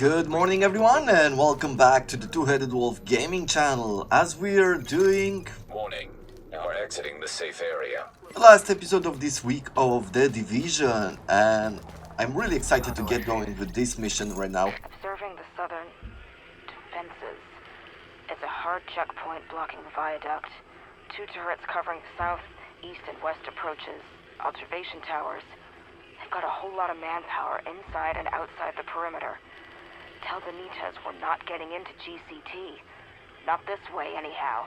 Good morning everyone and welcome back to the Two-Headed Wolf gaming channel as we are doing Warning, now we're exiting the safe area. the last episode of this week of The Division, and I'm really excited to get going with this mission right now. Observing the southern defenses. It's a hard checkpoint blocking the viaduct. Two turrets covering the south, east, and west approaches. Observation towers. They've got a whole lot of manpower inside and outside the perimeter. Tell Benitez we're not getting into GCT. Not this way, anyhow.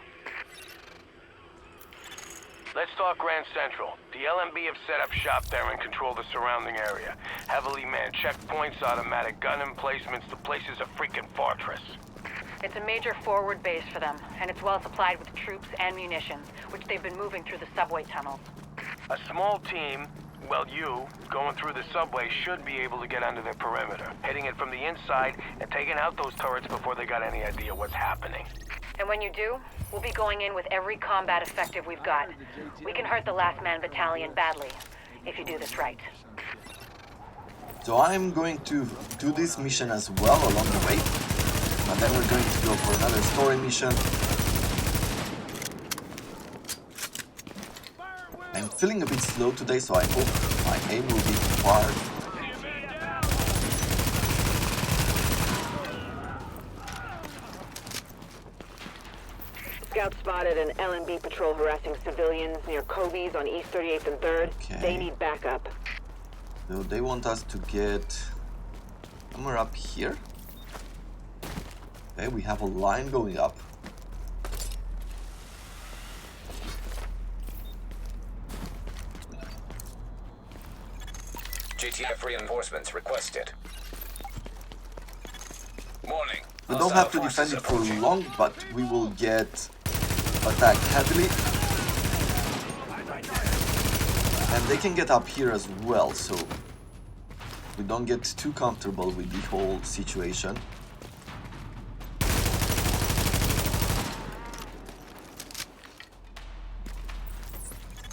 Let's talk Grand Central. The LMB have set up shop there and control the surrounding area. Heavily manned checkpoints, automatic gun emplacements. The place is a freaking fortress. It's a major forward base for them, and it's well supplied with troops and munitions, which they've been moving through the subway tunnels. A small team, well you, going through the subway should be able to get under their perimeter, hitting it from the inside and taking out those turrets before they got any idea what's happening. And when you do, we'll be going in with every combat effective we've got. We can hurt the Last Man Battalion badly, if you do this right. So I'm going to do this mission as well along the way, and then we're going to go for another story mission. I'm feeling a bit slow today, so I hope my aim will be far. Scout spotted an LNB patrol harassing civilians near Kobe's on East 38th and 3rd. Okay. They need backup. So they want us to get somewhere up here. Okay, we have a line going up. GTF reinforcements requested. Warning. We don't have to defend it for long, but we will get attacked heavily. And they can get up here as well, so we don't get too comfortable with the whole situation.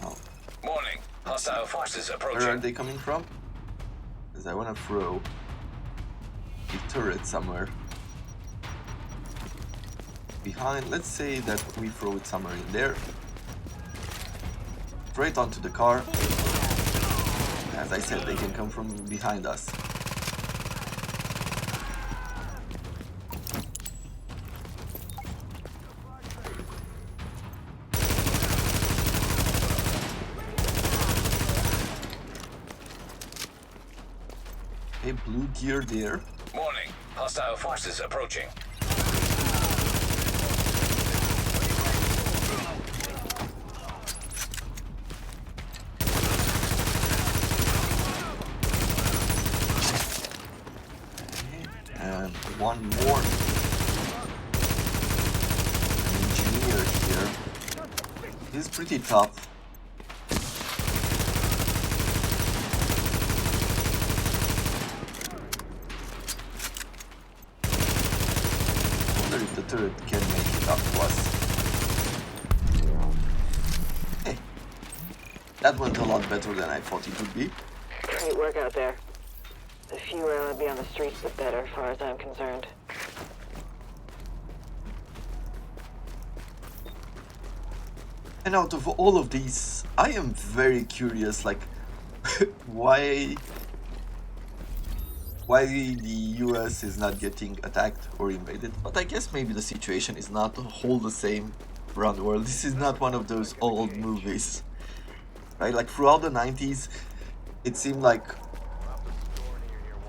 Oh. Warning, hostile forces Where are approaching. they coming from? Because I want to throw the turret somewhere. Behind, let's say that we throw it somewhere in there. Straight onto the car. As I said, they can come from behind us. A blue gear there. Warning, hostile forces approaching. And one more engineer here. He's pretty tough. I wonder if the turret can make it up to us. Hey, that went a lot better than I thought it would be. Great work out there. The fewer LNB on the streets, the better, as far as I'm concerned. And out of all of these, I am very curious, like, why the US is not getting attacked or invaded. But I guess maybe the situation is not all the same around the world. This is not one of those old movies, right? Like throughout the 90s, it seemed like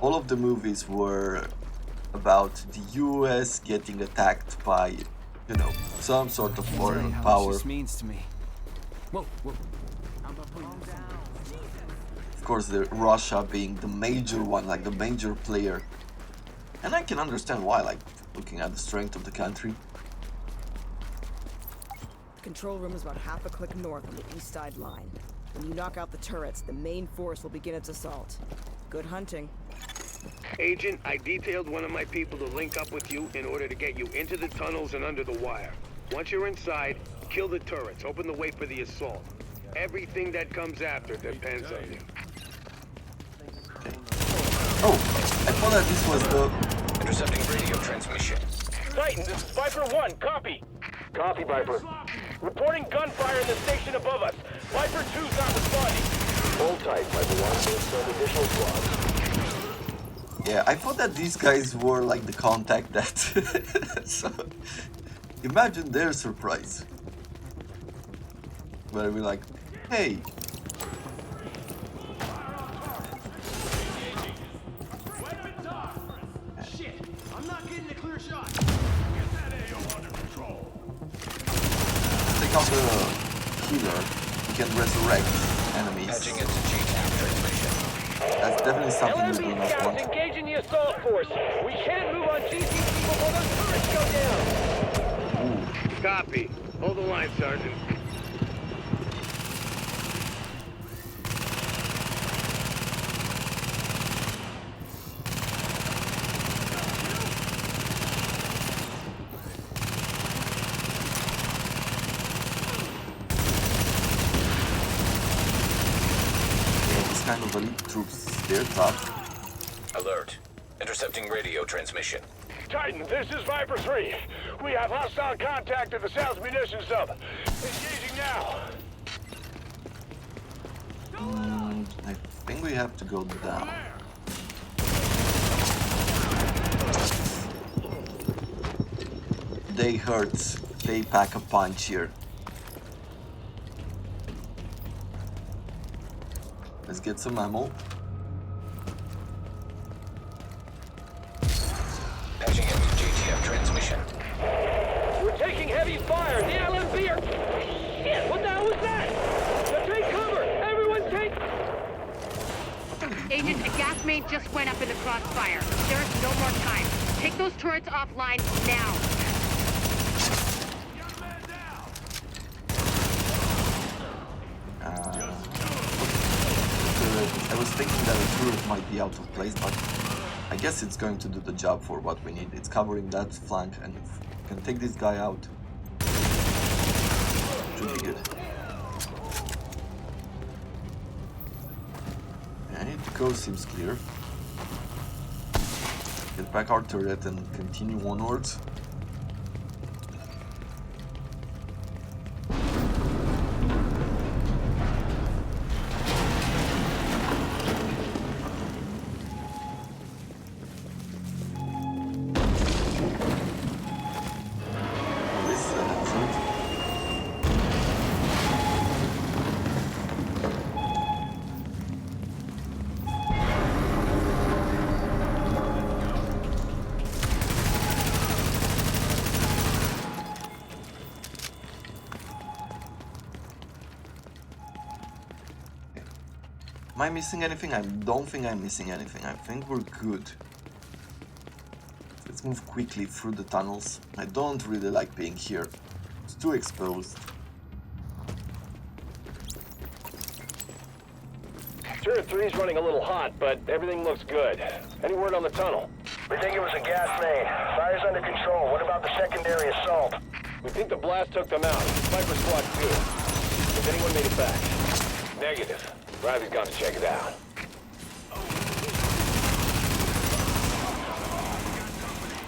all of the movies were about the US getting attacked by, you know, some sort of foreign power. This means to me. Whoa, whoa. Of course, Russia being the major one, like the major player. And I can understand why, like, looking at the strength of the country. Control room is about half a click north on the east side line. When you knock out the turrets, the main force will begin its assault. Good hunting. Agent, I detailed one of my people to link up with you in order to get you into the tunnels and under the wire. Once you're inside, kill the turrets, open the way for the assault. Everything that comes after depends on you. Oh, I thought that this was the Intercepting radio transmission. Titan, this is Viper 1, copy. Copy, Viper. Reporting gunfire in the station above us. Viper 2's not responding. Hold tight, Viper 1. We'll send additional squads. Yeah, I thought that these guys were like the contact that... So, imagine their surprise. Where we're like, hey. Shit, I'm not getting a clear shot. Take out the healer. We can resurrect enemies. Patching into GTAP transmission. That's definitely something we do LMB not scouts want. engaging the assault force. We can't move on GTC before those turrets go down. Ooh. Copy. Hold the line, Sergeant. Kind of elite troops, they're tough. Alert. Intercepting radio transmission. Titan, this is Viper 3. We have hostile contact at the South Munitions Hub. Engaging now. I think we have to go down. They hurt. They pack a punch here. Let's get some ammo. Patching into GTF transmission. We're taking heavy fire. The LMB are... Shit, what the hell was that? Now take cover. Everyone take... Agent, a gas main just went up in the crossfire. There is no more time. Take those turrets offline now. I was thinking that a turret might be out of place, but I guess it's going to do the job for what we need. It's covering that flank, and if we can take this guy out, it should be good. Okay, the coast seems clear. Get back our turret and continue onwards. Am I missing anything? I don't think I'm missing anything. I think we're good. Let's move quickly through the tunnels. I don't really like being here. It's too exposed. Turret 3's running a little hot, but everything looks good. Any word on the tunnel? We think it was a gas main. Fire's under control. What about the secondary assault? We think the blast took them out. Viper Squad 2. Has anyone made it back? Negative. Riley's gone to check it out.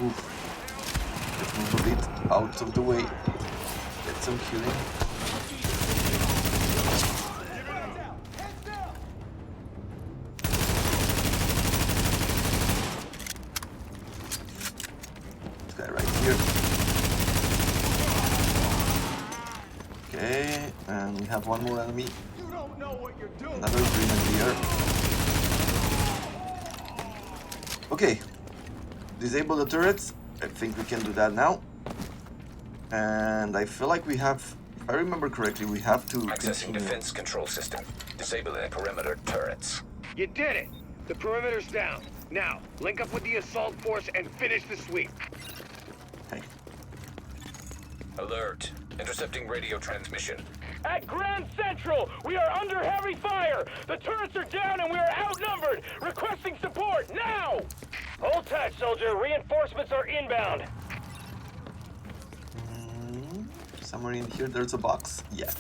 Oof. Let's move a bit out of the way. Get some killing. This guy right here. Okay, and we have one more enemy. Another grenadier. Okay, disable the turrets. I think we can do that now. And I feel like we have, if I remember correctly, we have to Accessing continue. defense control system. Disabling perimeter turrets. You did it! The perimeter's down. Now, link up with the assault force and finish the sweep. Okay. Alert. Intercepting radio transmission. At Grand Central, we are under heavy fire! The turrets are down and we are outnumbered! Requesting support, now! Hold tight, soldier. Reinforcements are inbound. Somewhere in here there's a box. Yeah.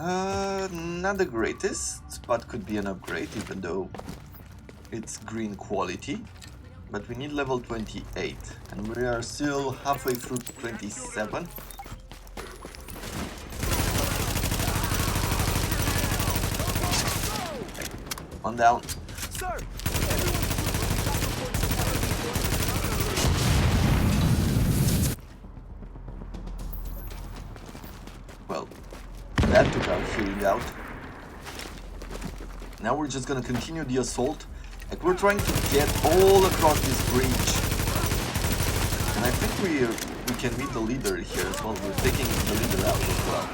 Not the greatest, but could be an upgrade, even though it's green quality. but we need level 28, and we are still halfway through 27. One down. Sir! Well, that took our healing out. Now we're just gonna continue the assault. Like, we're trying to get all across this bridge. And I think we can meet the leader here as well. We're taking the leader out as well.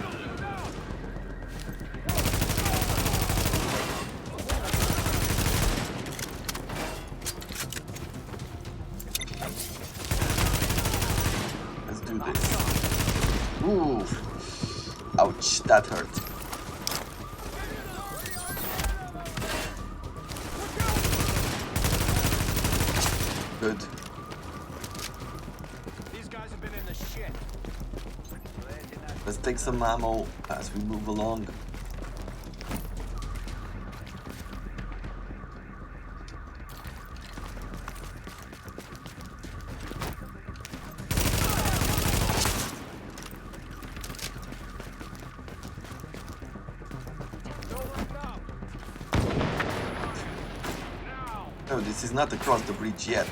Let's do this. Ooh. Ouch, that hurt. Good. These guys have been in the shit. Let's take some ammo as we move along. No, this is not across the bridge yet.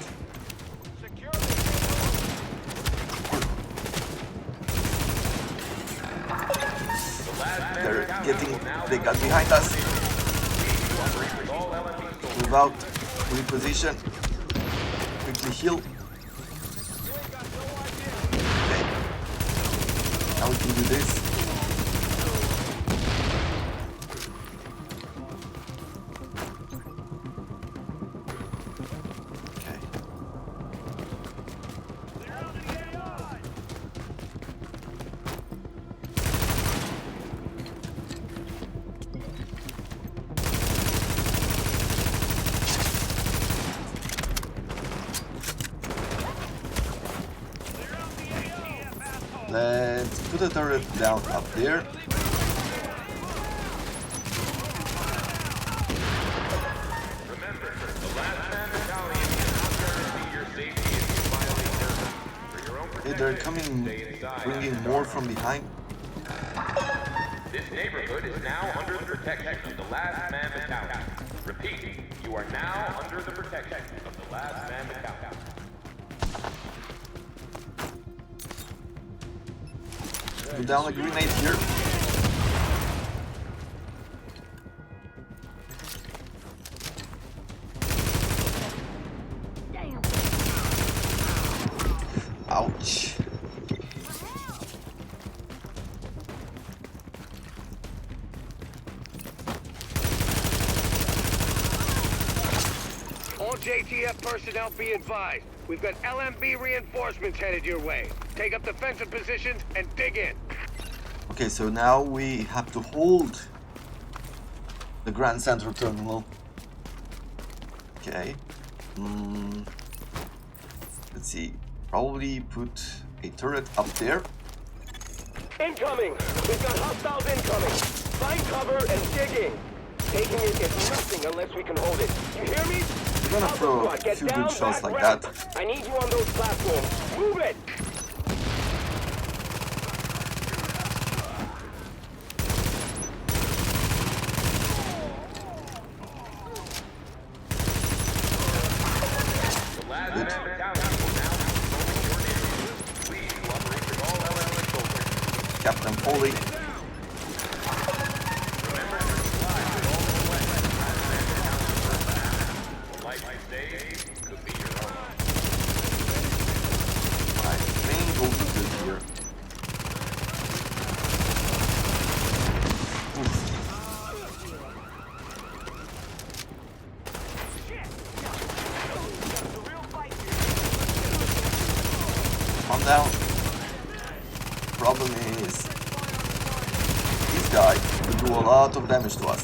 They got behind us. Move out, reposition, quickly heal. Okay. Now we can do this. Let's put a turret down up there. Remember, the last man battalion cannot guarantee your safety if you violate their rules. For your own Hey, protection, they're coming, stay inside. bringing more from behind. This neighborhood is now under the protection of the last man battalion. Repeat, you are now under the protection of the last man battalion. Put down a grenade here. Ouch. All JTF personnel be advised. We've got LMB reinforcements headed your way. Take up defensive positions and dig in. Okay, so now we have to hold the Grand Central Terminal. Okay. Let's see. Probably put a turret up there. Incoming! We've got hostiles incoming! Find cover and dig in! Taking it is nothing unless we can hold it. You hear me? We're gonna throw a few good shots like that. I need you on those platforms. Move it! Good. Captain Foley. My main goal is good here. Oof. Calm down. Problem is, this guy will do a lot of damage to us.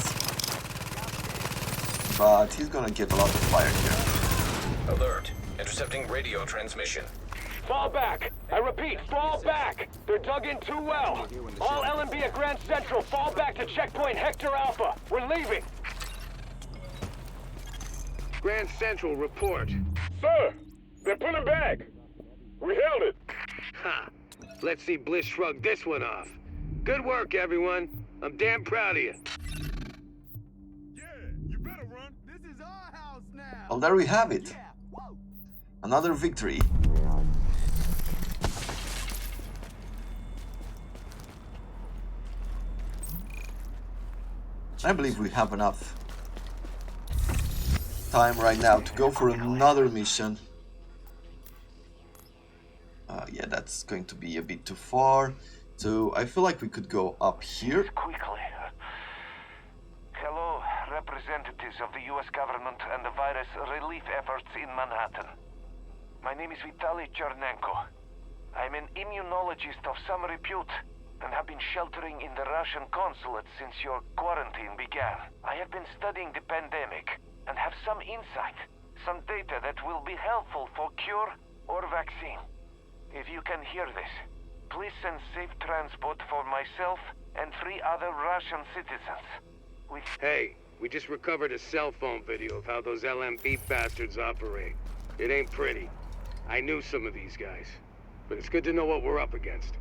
But he's gonna get a lot of fire here. Alert. Intercepting radio transmission. Fall back! I repeat, fall back! They're dug in too well! All LMB at Grand Central, fall back to checkpoint Hector Alpha! We're leaving! Grand Central, report. Sir, they're pulling back. We held it. Ha! Let's see Bliss shrug this one off. Good work, everyone. I'm damn proud of you. Yeah, you better run. This is our house now. Well, there we have it. Another victory. I believe we have enough time right now to go for another mission. Yeah, that's going to be a bit too far. So I feel like we could go up here. Quickly. Hello, representatives of the U.S. government and the virus relief efforts in Manhattan. My name is Vitaly Chernenko. I'm an immunologist of some repute and have been sheltering in the Russian consulate since your quarantine began. I have been studying the pandemic and have some insight, some data that will be helpful for cure or vaccine. If you can hear this, please send safe transport for myself and 3 other Russian citizens. Hey, we just recovered a cell phone video of how those LMB bastards operate. It ain't pretty. I knew some of these guys, but it's good to know what we're up against.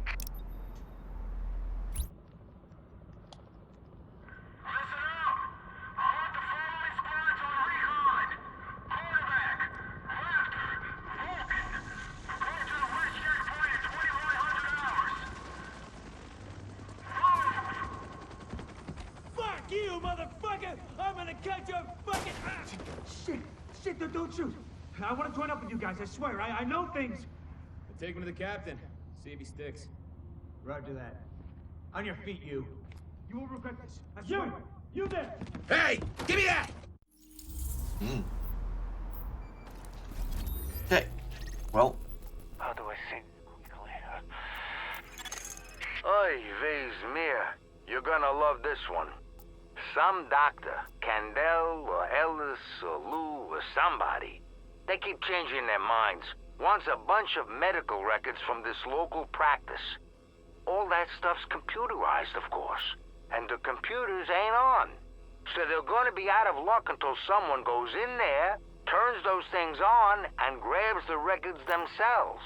You motherfucker! I'm gonna catch your fucking ass! Shit, don't shoot! I want to join up with you guys, I swear, I know things! Take him to the captain. See if he sticks. Roger that. On your feet, you. You will regret this, I swear! You there! Hey! Give me that! Okay. Well. How do I say quickly? Oy, vez mir. You're gonna love this one. Some doctor, Candel or Ellis or Lou or somebody, they keep changing their minds. Wants a bunch of medical records from this local practice. All that stuff's computerized, of course. And the computers ain't on. So they're going to be out of luck until someone goes in there, turns those things on, and grabs the records themselves.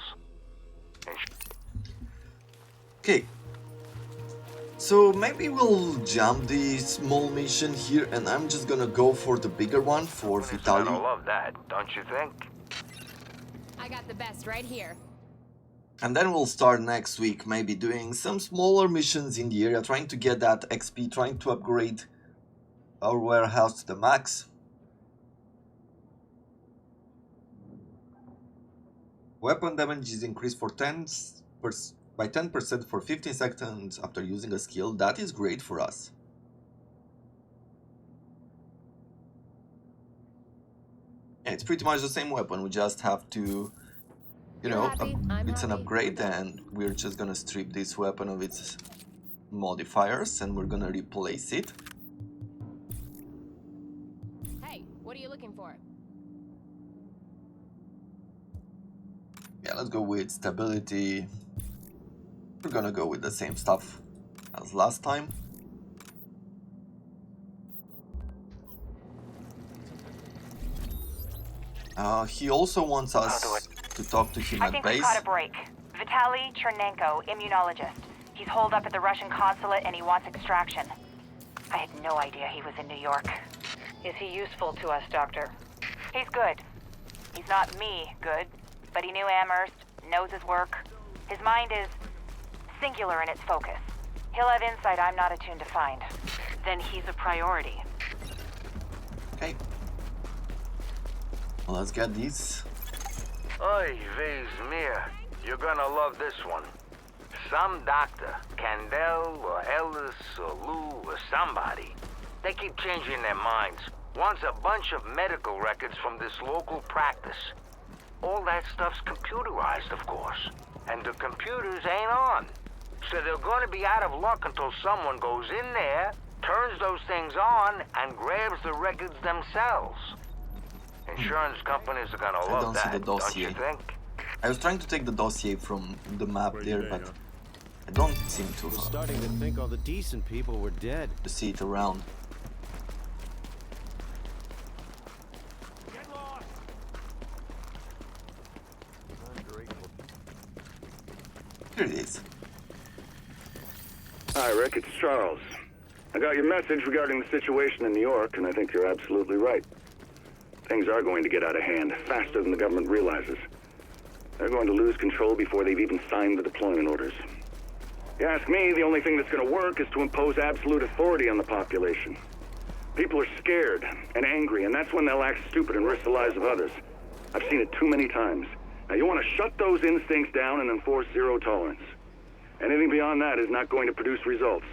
Okay. So maybe we'll jump the small mission here, and I'm just gonna go for the bigger one for Vitaly. I love that, don't you think? I got the best right here. And then we'll start next week, maybe doing some smaller missions in the area, trying to get that XP, trying to upgrade our warehouse to the max. Weapon damage is increased for by 10% for 15 seconds after using a skill. That is great for us. Yeah, it's pretty much the same weapon, we just have to, you know, it's an upgrade, and we're just gonna strip this weapon of its modifiers and we're gonna replace it. Hey, what are you looking for? Yeah, let's go with stability. We're gonna go with the same stuff as last time. He also wants us to talk to him I at think base. we caught a break. Vitaly Chernenko, immunologist. He's holed up at the Russian consulate and he wants extraction. I had no idea he was in New York. Is he useful to us, Doctor? He's good. He's not me good, but he knew Amherst, knows his work. His mind is singular in its focus. He'll have insight I'm not attuned to find. Then he's a priority. Okay. Well, let's get these. Oy, vez mir. You're gonna love this one. Some doctor, Candel or Ellis or Lou or somebody, they keep changing their minds. Wants a bunch of medical records from this local practice. All that stuff's computerized, of course. And the computers ain't on. So they're going to be out of luck until someone goes in there, turns those things on, and grabs the records themselves. Insurance companies are gonna love that, don't you think? I was trying to take the dossier from the map there, but I don't seem to. We're starting to think all the decent people were dead. To see it around. Here it is. Hi, Rick. It's Charles. I got your message regarding the situation in New York, and I think you're absolutely right. Things are going to get out of hand faster than the government realizes. They're going to lose control before they've even signed the deployment orders. If you ask me, the only thing that's going to work is to impose absolute authority on the population. People are scared and angry, and that's when they'll act stupid and risk the lives of others. I've seen it too many times. Now, you want to shut those instincts down and enforce zero tolerance. Anything beyond that is not going to produce results.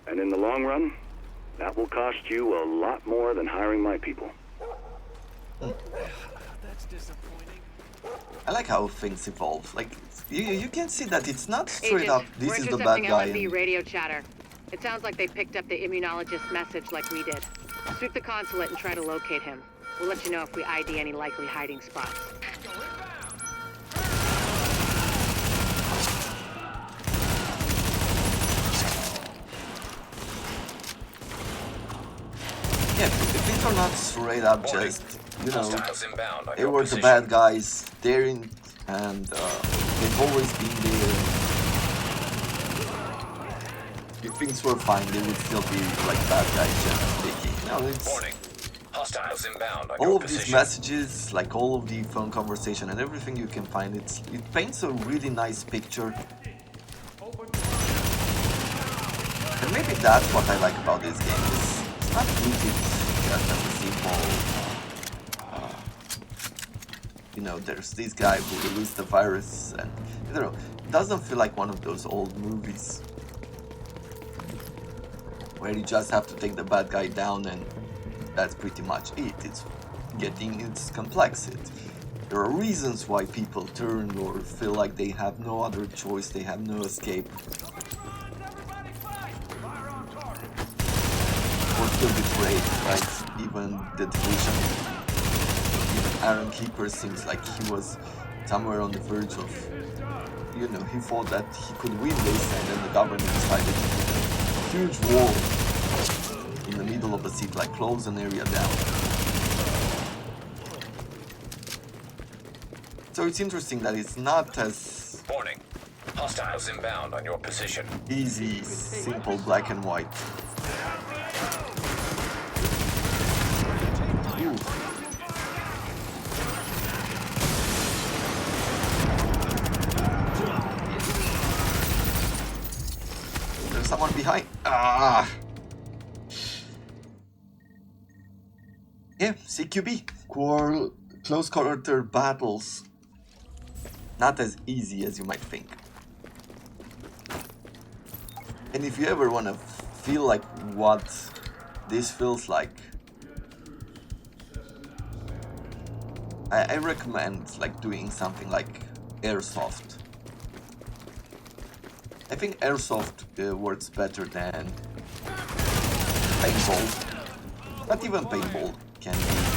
And in the long run, that will cost you a lot more than hiring my people. That's disappointing. I like how things evolve. Like, you can see that it's not straight Agent, up, we're this is the bad intercepting guy. LMB And radio chatter. It sounds like they picked up the immunologist's message like we did. Sweep the consulate and try to locate him. We'll let you know if we ID any likely hiding spots. yeah, things are not straight up just, you know, Hostiles inbound on they your were the position. bad guys, they're in, and they've always been there. If things were fine, they would still be like bad guys just taking. No, it's Warning. Hostiles inbound on all your of these position. messages, like all of the phone conversation and everything you can find. It paints a really nice picture. And maybe that's what I like about this game. It's not rooted just as a simple, you know, there's this guy who released the virus, and I don't know, it doesn't feel like one of those old movies where you just have to take the bad guy down and that's pretty much it. It's getting its complexity. There are reasons why people turn or feel like they have no other choice, they have no escape. Or feel betrayed, right? Even the division. Even Aaron Keeper seems like he was somewhere on the verge of, you know, he thought that he could win this, and then the government decided to put a huge wall in the middle of the city, like close an area down. So it's interesting that it's not as Warning. Hostiles inbound on your position. easy, simple, black and white. Ooh. There's someone behind. Ah. Yeah, CQB. Close quarter battles. Not as easy as you might think. And if you ever want to feel like what this feels like, I recommend like doing something like airsoft. I think airsoft works better than paintball. Not even paintball can be.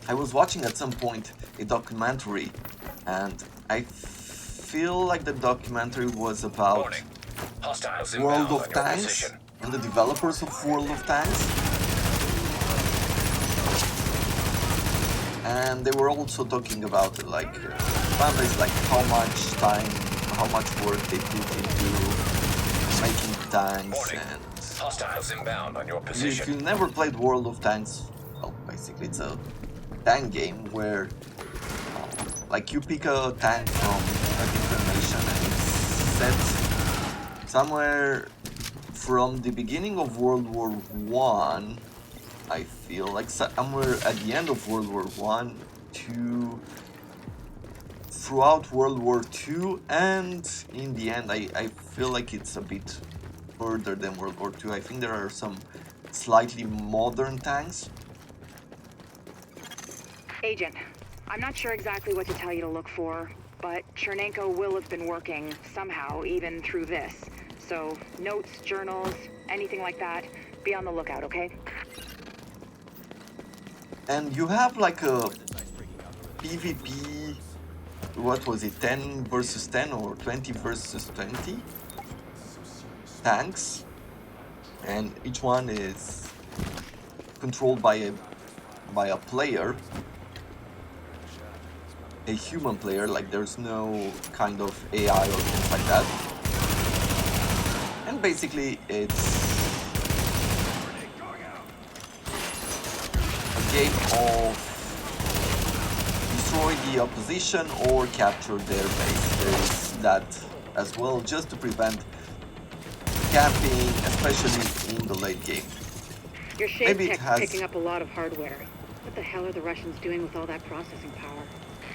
I was watching at some point a documentary, and I feel like the documentary was about Warning. Hostiles World inbound of on your Tanks position. and the developers of World of Tanks. And they were also talking about like families, like how much time, how much work they put into making tanks. Warning. And Hostiles inbound on your if position. you never played World of Tanks, well, basically it's a tank game where like you pick a tank from a different nation and it's set somewhere from the beginning of World War One. I feel like somewhere at the end of World War One to throughout World War Two, and in the end I feel like it's a bit further than World War Two. I think there are some slightly modern tanks. Agent, I'm not sure exactly what to tell you to look for, but Chernenko will have been working somehow, even through this. So, notes, journals, anything like that, be on the lookout, okay? And you have like a PvP what was it, 10 versus 10 or 20 versus 20 tanks, and each one is controlled by a player, a human player. Like there's no kind of AI or things like that, and basically it's a game of destroy the opposition or capture their base. There is that as well, just to prevent camping, especially in the late game. Your shade Maybe it tech's has... picking up a lot of hardware. What the hell are the Russians doing with all that processing power?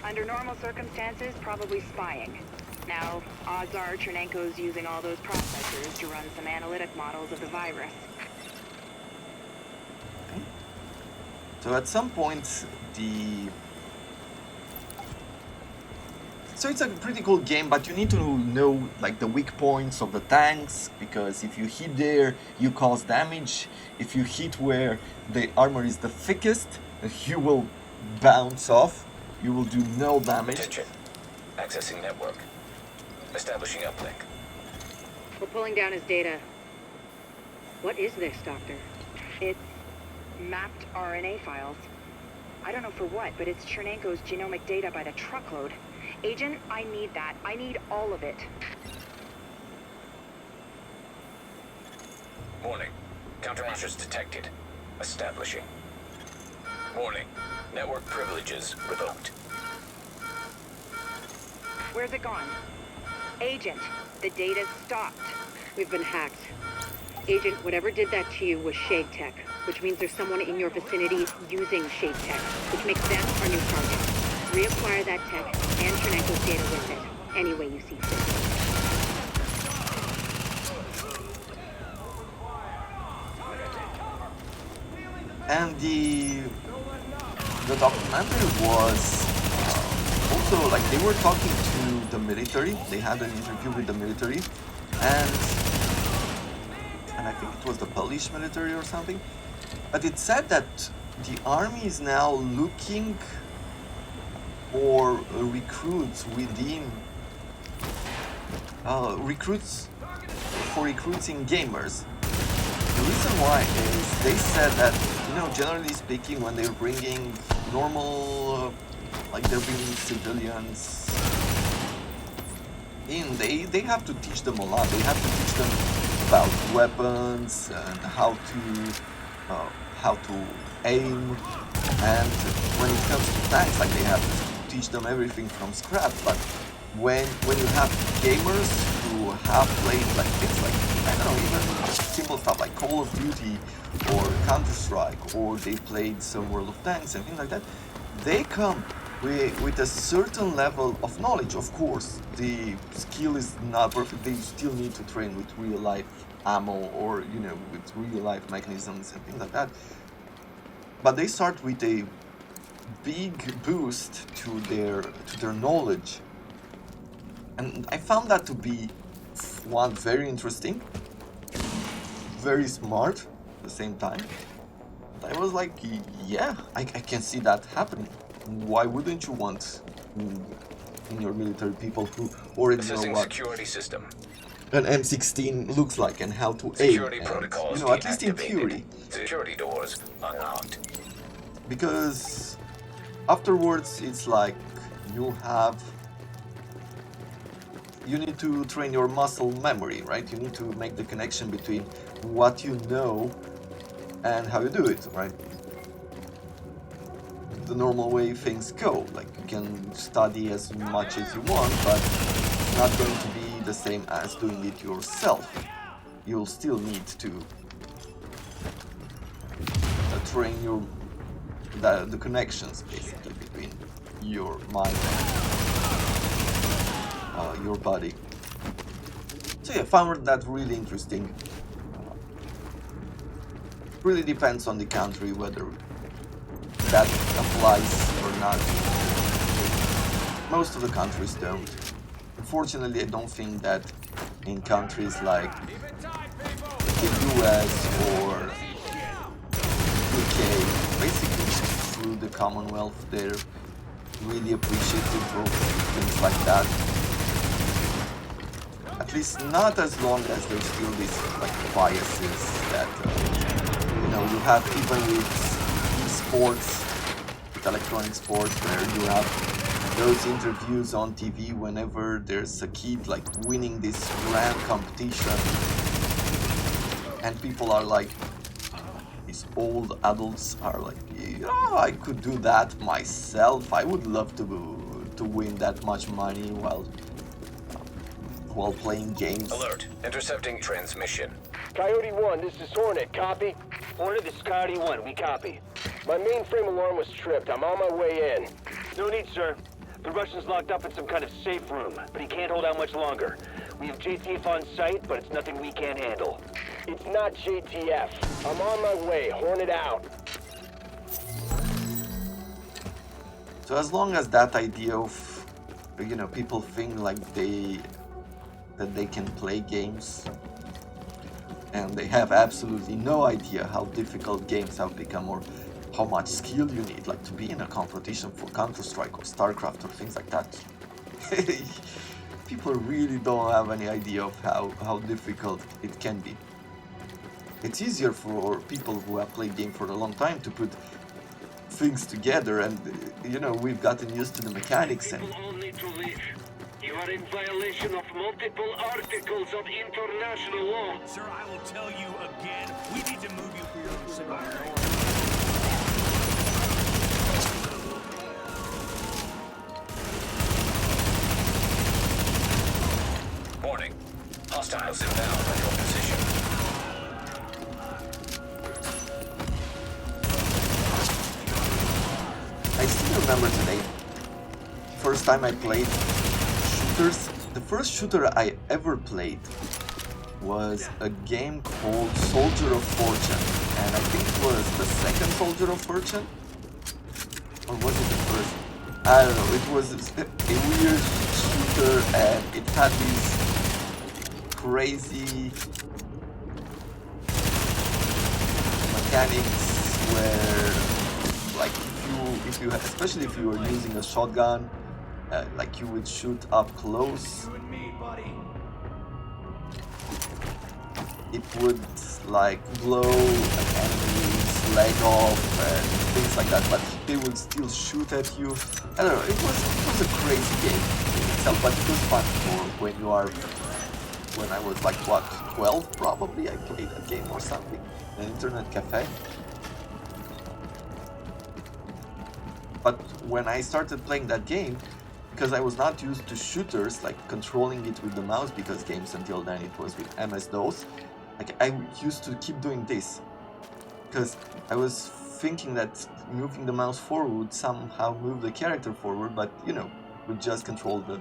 Under normal circumstances, probably spying. Now, odds are Chernenko's using all those processors to run some analytic models of the virus. Okay. So at some point, So it's a pretty cool game, but you need to know like the weak points of the tanks, because if you hit there, you cause damage. If you hit where the armor is the thickest, you will bounce off. You will do no damage. Attention. Accessing network. Establishing uplink. We're pulling down his data. What is this, Doctor? It's mapped RNA files. I don't know for what, but it's Chernenko's genomic data by the truckload. Agent, I need that. I need all of it. Warning. Countermeasures detected. Establishing. Warning. Network privileges revoked. Where's it gone? Agent, the data's stopped. We've been hacked. Agent, whatever did that to you was shade tech, which means there's someone in your vicinity using shade tech, which makes them our new target. Reacquire that tech and Chernenko's data with it, any way you see fit. And the documentary was also like they were talking to the military. They had an interview with the military, and I think it was the Polish military or something. But it said that the army is now looking for recruits within recruiting gamers. The reason why is they said that, you know, generally speaking, when they're bringing normal, like they're bringing civilians in, they have to teach them a lot. They have to teach them about weapons and how to aim, and when it comes to tanks, like they have to teach them everything from scratch. But when you have gamers who have played like things like, I don't know, even simple stuff like Call of Duty or Counter-Strike, or they played some World of Tanks and things like that, they come with a certain level of knowledge. Of course, the skill is not perfect. They still need to train with real-life ammo, or, you know, with real-life mechanisms and things like that. But they start with a big boost to their knowledge, and I found that to be, one, very interesting, very smart at the same time. I was like, yeah, I can see that happening. Why wouldn't you want in your military people who already know what security system. an M16 looks like and how to Security aim, protocols, and, you know, at least in theory. Security doors unlocked. Because afterwards it's like you need to train your muscle memory, right? You need to make the connection between what you know and how you do it, right? The normal way things go, like you can study as much as you want, but it's not going to be the same as doing it yourself. You'll still need to train the connections, basically, between your mind and your body. So yeah, I found that really interesting. Really depends on the country whether that applies or not. Most of the countries don't. Unfortunately, I don't think that in countries like the US or UK, basically through the Commonwealth, there really appreciative of things like that. At least not as long as there's still these like biases that you know, you have even with sports, with electronic sports, where you have those interviews on TV whenever there's a kid like winning this grand competition, and people are like, these old adults are like, yeah, I could do that myself. I would love to win that much money while playing games. Alert. Intercepting transmission. Coyote 1, this is Hornet. Copy? Hornet, this is Coyote 1. We copy. My mainframe alarm was tripped. I'm on my way in. No need, sir. The Russian's locked up in some kind of safe room, but he can't hold out much longer. We have JTF on site, but it's nothing we can't handle. It's not JTF. I'm on my way. Hornet out. So as long as that idea of, you know, people think like that they can play games and they have absolutely no idea how difficult games have become or how much skill you need, like to be in a competition for Counter-Strike or StarCraft or things like that. People really don't have any idea of how difficult it can be. It's easier for people who have played game for a long time to put things together, and you know, we've gotten used to the mechanics and People all need to leave. You are in violation of multiple articles of international law. Sir, I will tell you again, we need to move you for your own safety. Warning. Hostiles inbound on your position. I still remember today, first time I played shooters. The first shooter I ever played was a game called Soldier of Fortune, and I think it was the second Soldier of Fortune, or was it the first? I don't know. It was a weird shooter, and it had these crazy mechanics where, like, if you especially if you were using a shotgun, like you would shoot up close, it would like blow an enemy's leg off and things like that, but they would still shoot at you. I don't know, it was a crazy game in itself, but it was fun for when I was like, what, 12 probably. I played a game or something, an internet cafe. But when I started playing that game, because I was not used to shooters, like controlling it with the mouse, because games until then it was with MS-DOS, like I used to keep doing this, because I was thinking that moving the mouse forward would somehow move the character forward, but you know, would just control the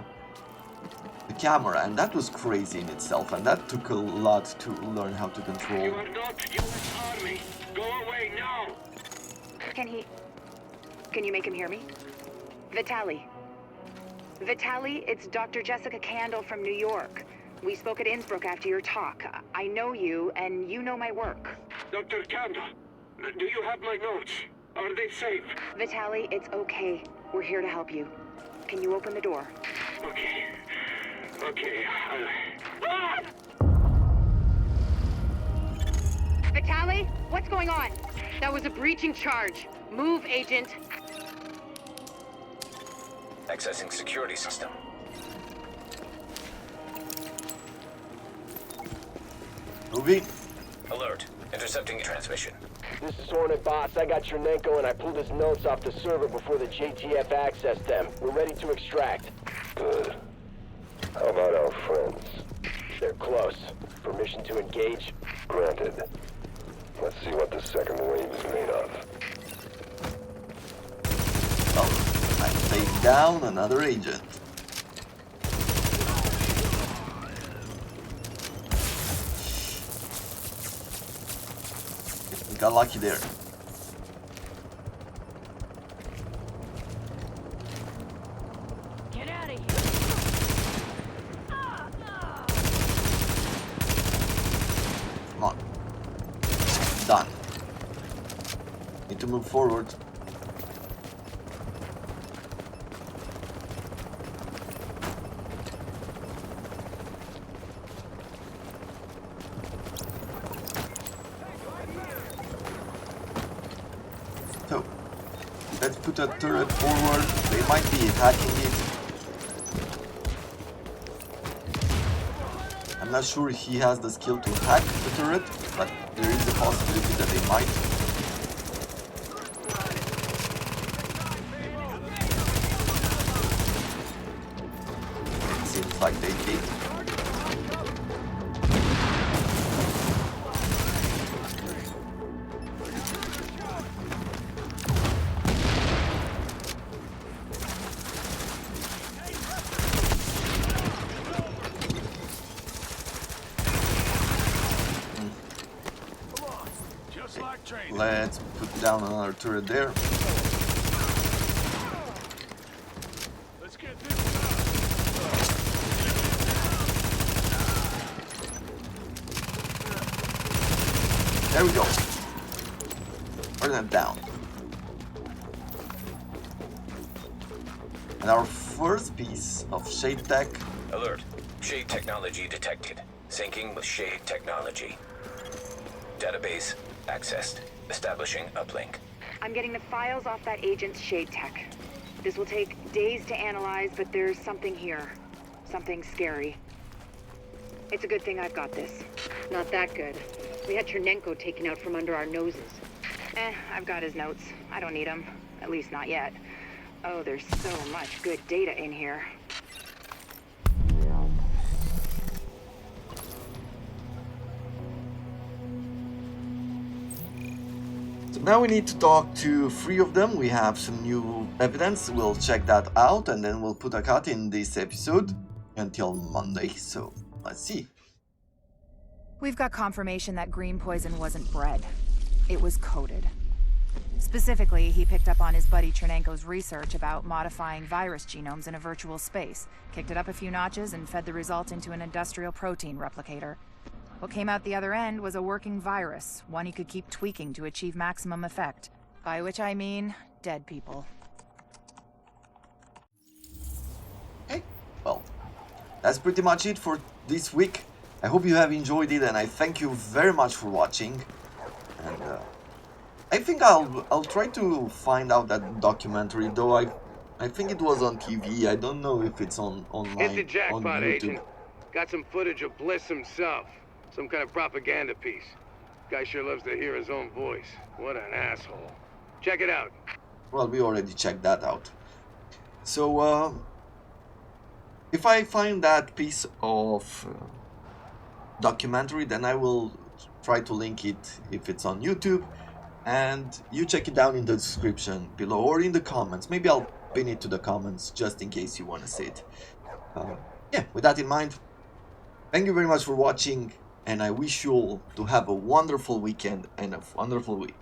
camera, and that was crazy in itself, and that took a lot to learn how to control. You are not U.S. Army. Go away now. Can you make him hear me? Vitaly, it's Dr. Jessica Candle from New York. We spoke at Innsbruck after your talk. I know you, and you know my work. Dr. Candle, do you have my notes? Are they safe? Vitaly, it's okay. We're here to help you. Can you open the door? Okay. Vitaly, what's going on? That was a breaching charge. Move, Agent. Accessing security system. Moving. Alert. Intercepting transmission. This is Hornet, boss. I got Chernenko and I pulled his notes off the server before the JTF accessed them. We're ready to extract. Good. How about our friends? They're close. Permission to engage? Granted. Let's see what the second wave is made of. Oh, I take down another agent. We got lucky there. Get out of here. Come on. Done. Need to move forward. Let's put a turret forward. They might be hacking it. I'm not sure he has the skill to hack the turret, but there is a possibility that they might. It seems like they did. Let's put down another turret there. There we go. Bring that down. And our first piece of shade tech. Alert. Shade technology detected. Syncing with shade technology. Database accessed. Establishing uplink. I'm getting the files off that agent's shade tech. This will take days to analyze, but there's something here. Something scary. It's a good thing I've got this. Not that good. We had Chernenko taken out from under our noses. I've got his notes. I don't need them. At least not yet. Oh, there's so much good data in here. So now we need to talk to 3 of them. We have some new evidence. We'll check that out and then we'll put a cut in this episode until Monday. So let's see. We've got confirmation that green poison wasn't bred. It was coded. Specifically, he picked up on his buddy Chernenko's research about modifying virus genomes in a virtual space, kicked it up a few notches, and fed the result into an industrial protein replicator. What came out the other end was a working virus, one he could keep tweaking to achieve maximum effect. By which I mean, dead people. Okay, well, that's pretty much it for this week. I hope you have enjoyed it and I thank you very much for watching. And I think I'll try to find out that documentary, though I think it was on TV. I don't know if it's online Hit the jackpot, on YouTube. Agent. Got some footage of Bliss himself. Some kind of propaganda piece. Guy sure loves to hear his own voice. What an asshole. Check it out. Well, we already checked that out. So, if I find that piece of documentary, then I will try to link it if it's on YouTube. And you check it down in the description below or in the comments. Maybe I'll pin it to the comments just in case you want to see it. Yeah, with that in mind, thank you very much for watching. And I wish you all to have a wonderful weekend and a wonderful week.